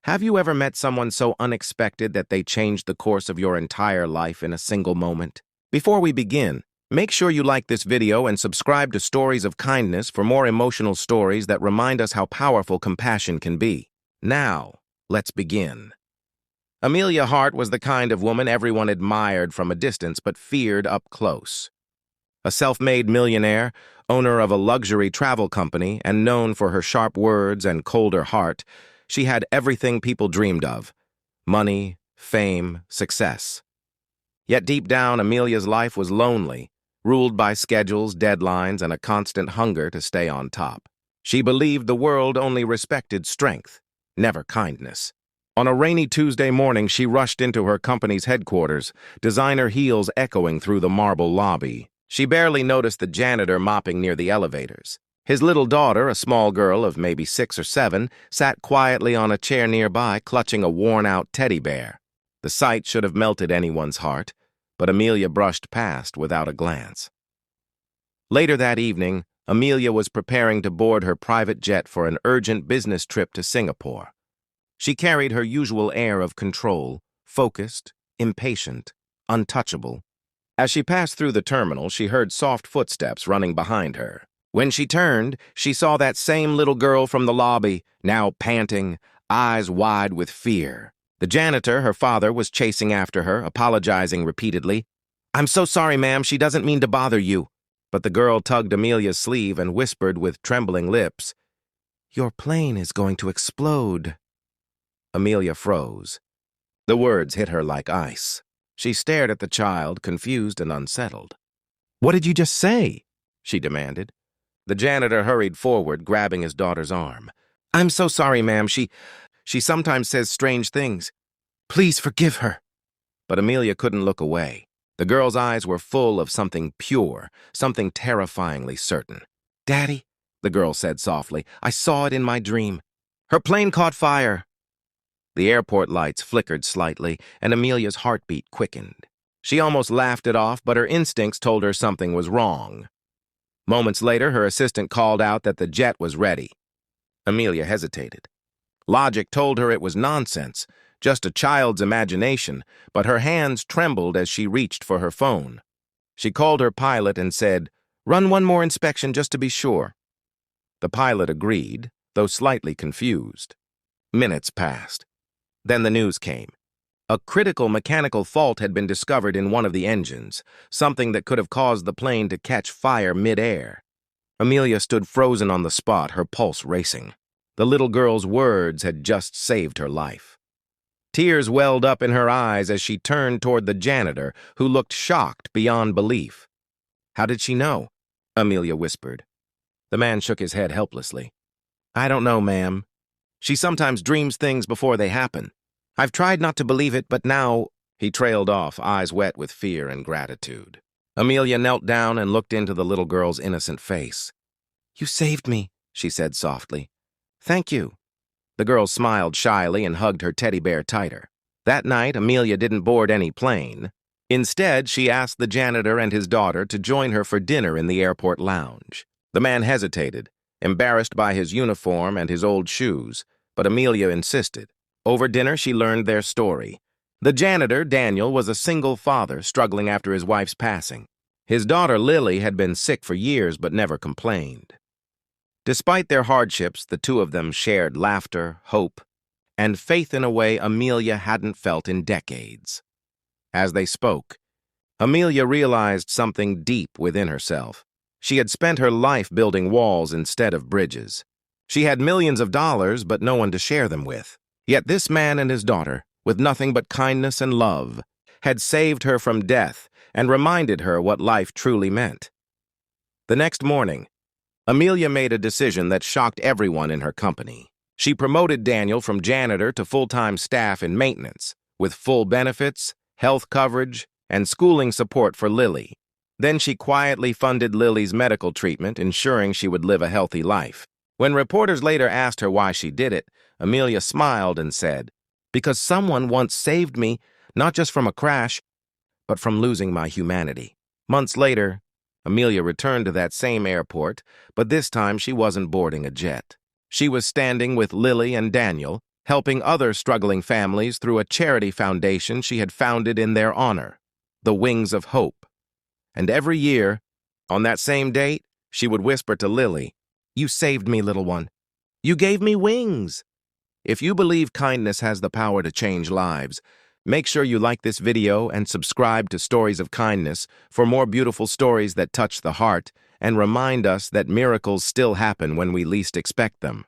Have you ever met someone so unexpected that they changed the course of your entire life in a single moment? Before we begin, make sure you like this video and subscribe to Stories of Kindness for more emotional stories that remind us how powerful compassion can be. Now, let's begin. Amelia Hart was the kind of woman everyone admired from a distance but feared up close. A self-made millionaire, owner of a luxury travel company, and known for her sharp words and colder heart, she had everything people dreamed of: money, fame, success. Yet deep down, Amelia's life was lonely, ruled by schedules, deadlines, and a constant hunger to stay on top. She believed the world only respected strength, never kindness. On a rainy Tuesday morning, she rushed into her company's headquarters, designer heels echoing through the marble lobby. She barely noticed the janitor mopping near the elevators. His little daughter, a small girl of maybe 6 or 7, sat quietly on a chair nearby, clutching a worn-out teddy bear. The sight should have melted anyone's heart, but Amelia brushed past without a glance. Later that evening, Amelia was preparing to board her private jet for an urgent business trip to Singapore. She carried her usual air of control, focused, impatient, untouchable. As she passed through the terminal, she heard soft footsteps running behind her. When she turned, she saw that same little girl from the lobby, now panting, eyes wide with fear. The janitor, her father, was chasing after her, apologizing repeatedly. "I'm so sorry, ma'am, she doesn't mean to bother you." But the girl tugged Amelia's sleeve and whispered with trembling lips, "Your plane is going to explode." Amelia froze. The words hit her like ice. She stared at the child, confused and unsettled. "What did you just say?" she demanded. The janitor hurried forward, grabbing his daughter's arm. "I'm so sorry, ma'am. She sometimes says strange things. Please forgive her." But Amelia couldn't look away. The girl's eyes were full of something pure, something terrifyingly certain. "Daddy," the girl said softly, "I saw it in my dream. Her plane caught fire." The airport lights flickered slightly, and Amelia's heartbeat quickened. She almost laughed it off, but her instincts told her something was wrong. Moments later, her assistant called out that the jet was ready. Amelia hesitated. Logic told her it was nonsense, just a child's imagination, but her hands trembled as she reached for her phone. She called her pilot and said, "Run one more inspection just to be sure." The pilot agreed, though slightly confused. Minutes passed. Then the news came. A critical mechanical fault had been discovered in one of the engines, something that could have caused the plane to catch fire mid-air. Amelia stood frozen on the spot, her pulse racing. The little girl's words had just saved her life. Tears welled up in her eyes as she turned toward the janitor, who looked shocked beyond belief. "How did she know?" Amelia whispered. The man shook his head helplessly. "I don't know, ma'am. She sometimes dreams things before they happen. I've tried not to believe it, but now—" He trailed off, eyes wet with fear and gratitude. Amelia knelt down and looked into the little girl's innocent face. "You saved me," she said softly. "Thank you." The girl smiled shyly and hugged her teddy bear tighter. That night, Amelia didn't board any plane. Instead, she asked the janitor and his daughter to join her for dinner in the airport lounge. The man hesitated, embarrassed by his uniform and his old shoes, but Amelia insisted. Over dinner, she learned their story. The janitor, Daniel, was a single father struggling after his wife's passing. His daughter, Lily, had been sick for years but never complained. Despite their hardships, the two of them shared laughter, hope, and faith in a way Amelia hadn't felt in decades. As they spoke, Amelia realized something deep within herself. She had spent her life building walls instead of bridges. She had millions of dollars, but no one to share them with. Yet this man and his daughter, with nothing but kindness and love, had saved her from death and reminded her what life truly meant. The next morning, Amelia made a decision that shocked everyone in her company. She promoted Daniel from janitor to full-time staff in maintenance, with full benefits, health coverage, and schooling support for Lily. Then she quietly funded Lily's medical treatment, ensuring she would live a healthy life. When reporters later asked her why she did it, Amelia smiled and said, "Because someone once saved me, not just from a crash, but from losing my humanity." Months later, Amelia returned to that same airport, but this time she wasn't boarding a jet. She was standing with Lily and Daniel, helping other struggling families through a charity foundation she had founded in their honor, the Wings of Hope. And every year, on that same date, she would whisper to Lily, "You saved me, little one. You gave me wings." If you believe kindness has the power to change lives, make sure you like this video and subscribe to Stories of Kindness for more beautiful stories that touch the heart and remind us that miracles still happen when we least expect them.